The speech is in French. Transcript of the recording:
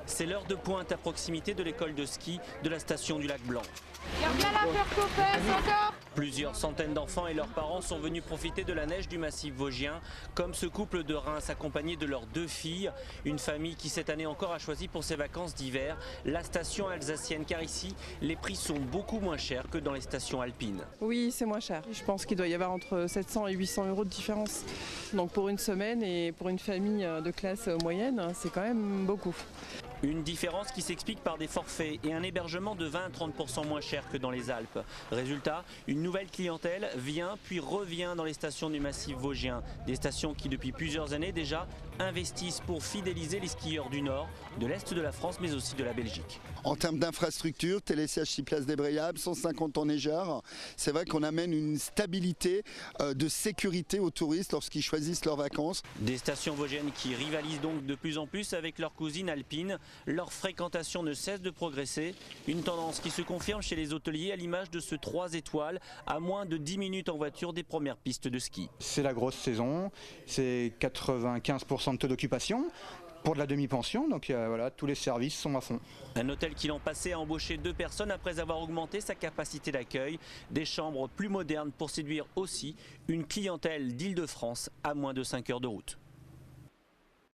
C'est l'heure de pointe à proximité de l'école de ski de la station du Lac Blanc. Garde bien la faire coupée, encore. Plusieurs centaines d'enfants et leurs parents sont venus profiter de la neige du massif vosgien, comme ce couple de Reims accompagné de leurs 2 filles. Une famille qui cette année encore a choisi pour ses vacances d'hiver la station alsacienne, car ici les prix sont beaucoup moins chers que dans les stations alpines. Oui, c'est moins cher. Je pense qu'il doit y avoir entre 700 et 800 € de différence. Donc pour une semaine et pour une famille de classe moyenne, c'est quand même beaucoup. Une différence qui s'explique par des forfaits et un hébergement de 20 à 30% moins cher que dans les Alpes. Résultat, une nouvelle clientèle vient puis revient dans les stations du massif vosgien. Des stations qui depuis plusieurs années déjà investissent pour fidéliser les skieurs du Nord, de l'Est de la France mais aussi de la Belgique. En termes d'infrastructure, télésiège 6 places débrayables, 150 enneigeurs, c'est vrai qu'on amène une stabilité de sécurité aux touristes lorsqu'ils choisissent leurs vacances. Des stations vosgiennes qui rivalisent donc de plus en plus avec leurs cousines alpines. Leur fréquentation ne cesse de progresser, une tendance qui se confirme chez les hôteliers à l'image de ce 3 étoiles à moins de 10 minutes en voiture des premières pistes de ski. C'est la grosse saison, c'est 95% de taux d'occupation pour de la demi-pension, donc voilà, tous les services sont à fond. Un hôtel qui l'an passé a embauché 2 personnes après avoir augmenté sa capacité d'accueil, des chambres plus modernes pour séduire aussi une clientèle d'Île-de-France à moins de 5 heures de route.